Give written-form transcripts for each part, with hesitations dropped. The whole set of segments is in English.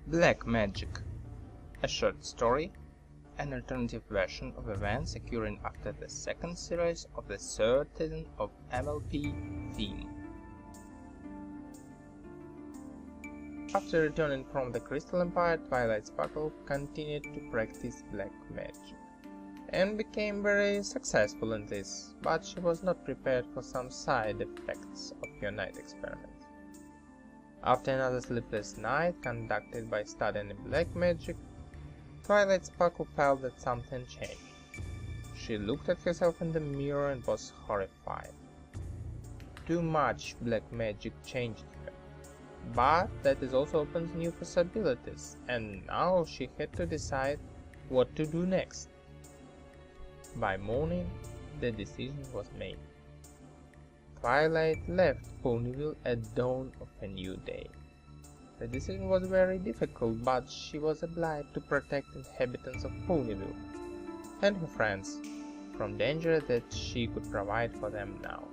Black Magic, a short story, an alternative version of events occurring after the second series of the third season of MLP theme. After returning from the Crystal Empire, Twilight Sparkle continued to practice black magic, and became very successful in this, but she was not prepared for some side effects of her night experiments. After another sleepless night conducted by studying black magic, Twilight Sparkle felt that something changed. She looked at herself in the mirror and was horrified. Too much black magic changed her, but that is also opens new possibilities, and now she had to decide what to do next. By morning, the decision was made. Twilight left Ponyville at dawn of a new day. The decision was very difficult, but she was obliged to protect inhabitants of Ponyville and her friends from danger that she could provide for them now.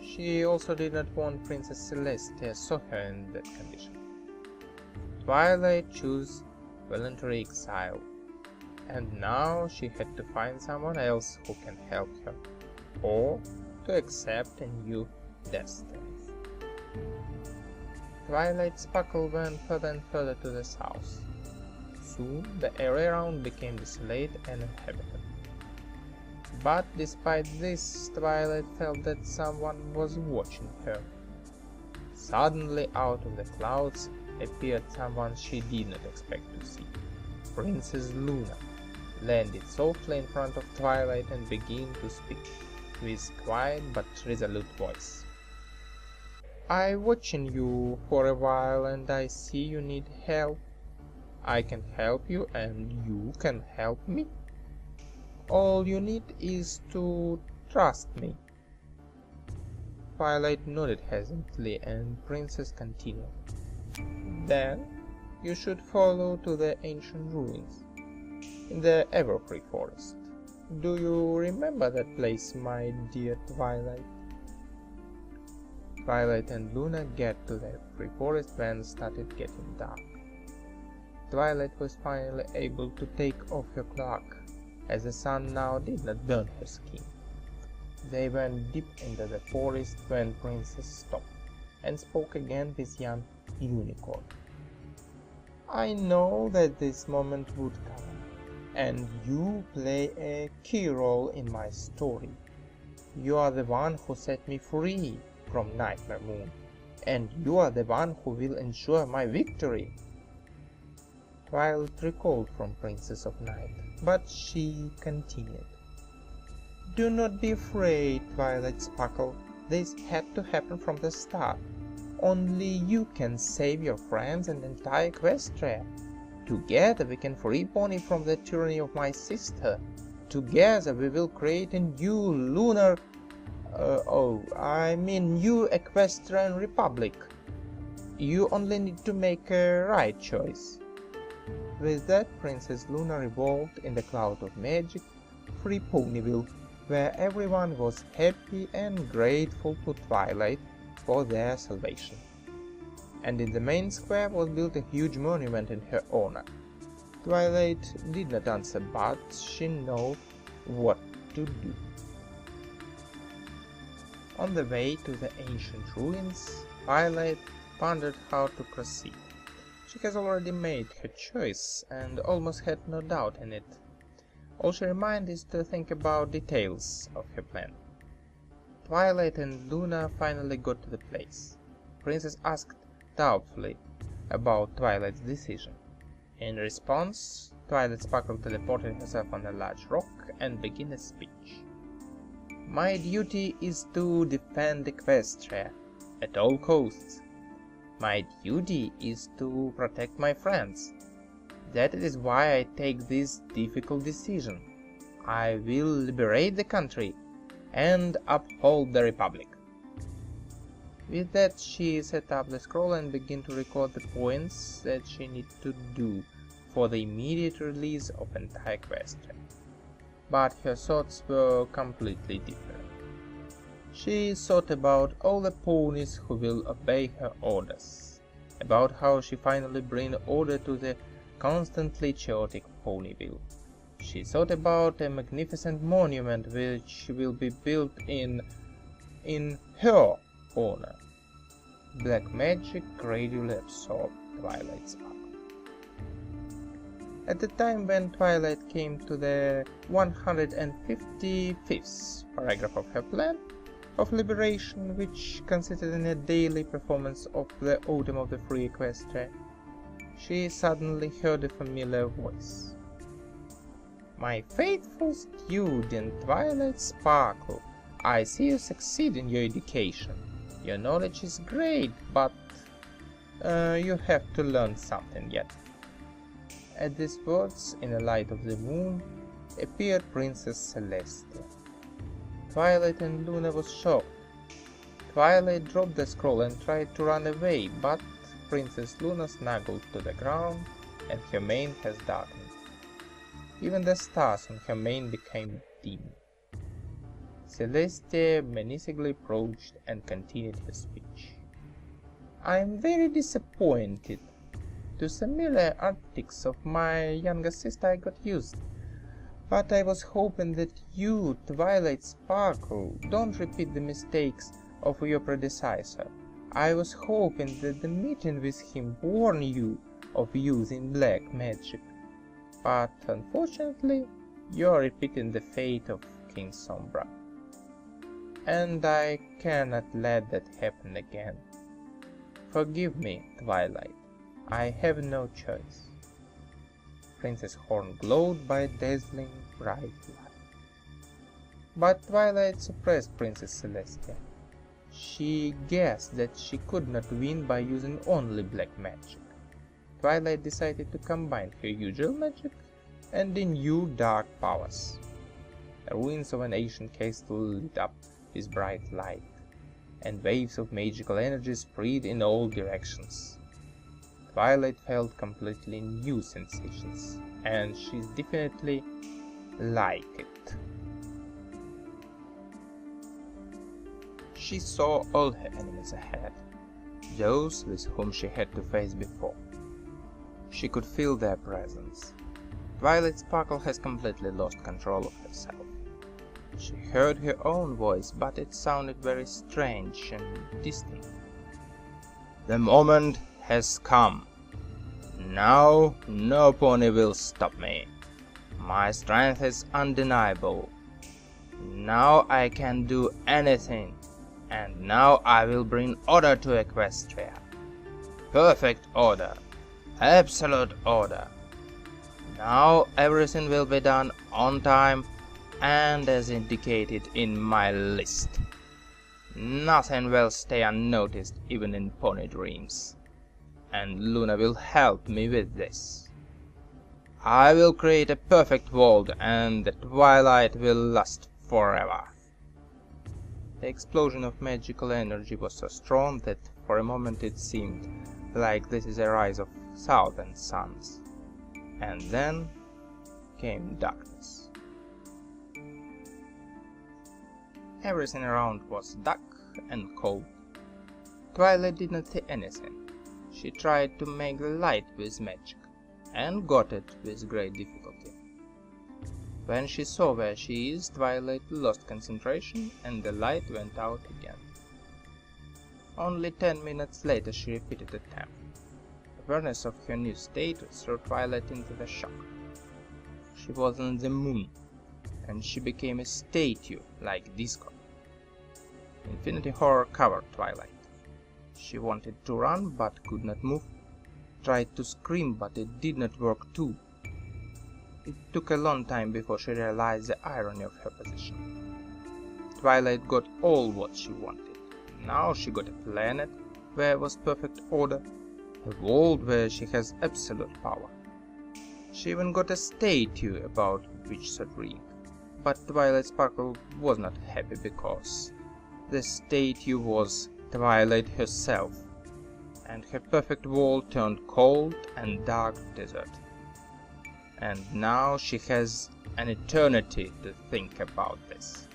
She also did not want Princess Celestia saw her in that condition. Twilight chose voluntary exile, and now she had to find someone else who can help her, or to accept a new destiny. Twilight Sparkle went further and further to the south. Soon the area around became desolate and uninhabited. But despite this, Twilight felt that someone was watching her. Suddenly out of the clouds appeared someone she did not expect to see. Princess Luna landed softly in front of Twilight and began to speak, with quiet but resolute voice. "I watching you for a while and I see you need help. I can help you and you can help me. All you need is to trust me." Twilight nodded hesitantly and Princess continued. "Then you should follow to the ancient ruins in the Everfree Forest. Do you remember that place, my dear Twilight?" Twilight and Luna get to the Everfree Forest when it started getting dark. Twilight was finally able to take off her cloak, as the sun now did not burn her skin. They went deep into the forest when Princess stopped and spoke again with young Unicorn. "I know that this moment would come, and you play a key role in my story. You are the one who set me free from Nightmare Moon, and you are the one who will ensure my victory." Twilight recalled from Princess of Night, but she continued. "Do not be afraid, Twilight Sparkle. This had to happen from the start. Only you can save your friends and entire Equestria. Together we can free Pony from the tyranny of my sister. Together we will create a new new Equestrian Republic. You only need to make a right choice." With that, Princess Luna revolved in the cloud of magic, free Ponyville, where everyone was happy and grateful to Twilight for their salvation. And in the main square was built a huge monument in her honor. Twilight did not answer, but she knew what to do. On the way to the ancient ruins, Twilight pondered how to proceed. She has already made her choice and almost had no doubt in it. All she remained is to think about details of her plan. Twilight and Luna finally got to the place. Princess asked doubtfully about Twilight's decision. In response, Twilight Sparkle teleported herself on a large rock and began a speech. "My duty is to defend Equestria at all costs. My duty is to protect my friends. That is why I take this difficult decision. I will liberate the country and uphold the Republic." With that, she set up the scroll and began to record the points that she needed to do for the immediate release of entire Equestria. But her thoughts were completely different. She thought about all the ponies who will obey her orders, about how she finally bring order to the constantly chaotic Ponyville. She thought about a magnificent monument which will be built in her honor. Black magic gradually absorbed Twilight's power. At the time when Twilight came to the 155th paragraph of her plan of liberation, which consisted in a daily performance of the Autumn of the Free Equestria, she suddenly heard a familiar voice. "My faithful student, Twilight Sparkle, I see you succeed in your education. Your knowledge is great, but you have to learn something yet." At these words, in the light of the moon, appeared Princess Celestia. Twilight and Luna was shocked. Twilight dropped the scroll and tried to run away, but Princess Luna snuggled to the ground, and her mane has darkened. Even the stars on her mane became dim. Celestia menacingly approached and continued her speech. "I am very disappointed. To similar antics of my younger sister I got used, but I was hoping that you, Twilight Sparkle, don't repeat the mistakes of your predecessor. I was hoping that the meeting with him warned you of using black magic, but unfortunately you are repeating the fate of King Sombra, and I cannot let that happen again. Forgive me, Twilight. I have no choice." Princess Horn glowed by a dazzling bright light. But Twilight suppressed Princess Celestia. She guessed that she could not win by using only black magic. Twilight decided to combine her usual magic and the new dark powers. The ruins of an ancient castle lit up with bright light, and waves of magical energy spread in all directions. Twilight felt completely new sensations, and she definitely liked it. She saw all her enemies ahead, those with whom she had to face before. She could feel their presence. Twilight Sparkle has completely lost control of herself. She heard her own voice, but it sounded very strange and distant. "The moment has come. Now no pony will stop me. My strength is undeniable. Now I can do anything, and now I will bring order to Equestria. Perfect order. Absolute order. Now everything will be done on time and as indicated in my list. Nothing will stay unnoticed even in pony dreams. And Luna will help me with this. I will create a perfect world, and the twilight will last forever." The explosion of magical energy was so strong that for a moment it seemed like this is the rise of 1,000 suns. And then came darkness. Everything around was dark and cold. Twilight did not see anything. She tried to make light with magic, and got it with great difficulty. When she saw where she is, Twilight lost concentration, and the light went out again. Only 10 minutes later she repeated the attempt. Awareness of her new state threw Twilight into the shock. She was on the moon, and she became a statue like Discord. Infinity horror covered Twilight. She wanted to run but could not move, tried to scream but it did not work too. It took a long time before she realized the irony of her position. Twilight got all what she wanted. Now she got a planet where was perfect order, a world where she has absolute power. She even got a statue about which to dream. But Twilight Sparkle was not happy because the statue was Twilight herself, and her perfect world turned cold and dark desert. And now she has an eternity to think about this.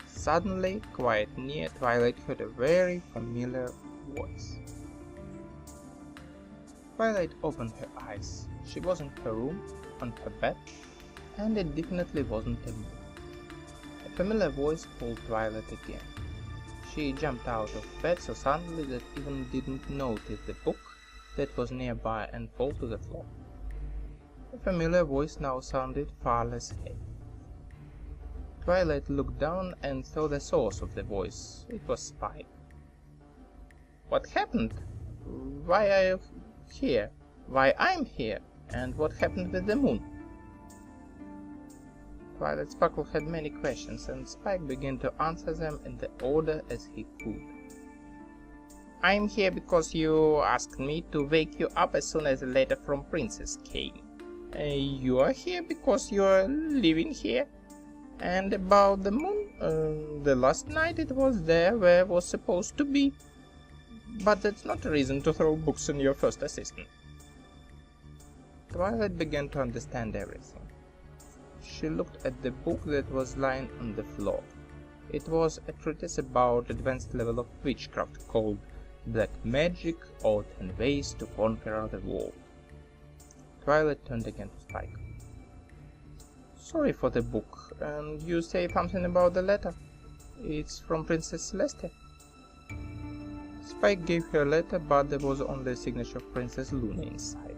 Suddenly, quite near, Twilight heard a very familiar voice. Twilight opened her eyes. She was in her room, on her bed, and it definitely wasn't a moon. A familiar voice called Twilight again. She jumped out of bed so suddenly that even didn't notice the book that was nearby and fall to the floor. The familiar voice now sounded far less heavy. Twilight looked down and saw the source of the voice. It was Spike. "What happened? Why are you here? Why I'm here? And what happened with the moon?" Twilight Sparkle had many questions, and Spike began to answer them in the order as he could. "I'm here because you asked me to wake you up as soon as a letter from Princess came. You are here because you are living here. And about the moon, the last night it was there where it was supposed to be. But that's not a reason to throw books on your first assistant." Twilight began to understand everything. She looked at the book that was lying on the floor. It was a treatise about advanced level of witchcraft called Black Magic or 10 Ways to Conquer the World. Twilight turned again to Spike. "Sorry for the book, and you say something about the letter. It's from Princess Celeste." Spike gave her a letter, but there was only a signature of Princess Luna inside.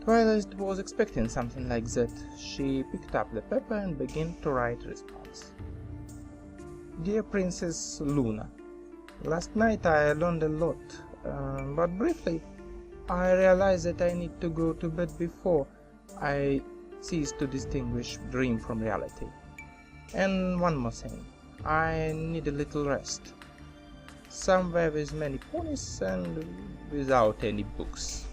Twilight was expecting something like that. She picked up the paper and began to write a response. "Dear Princess Luna, last night I learned a lot, but briefly, I realized that I need to go to bed before I cease to distinguish dream from reality. And one more thing, I need a little rest. Somewhere with many ponies and without any books.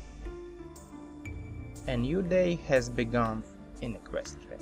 A new day has begun in Equestria."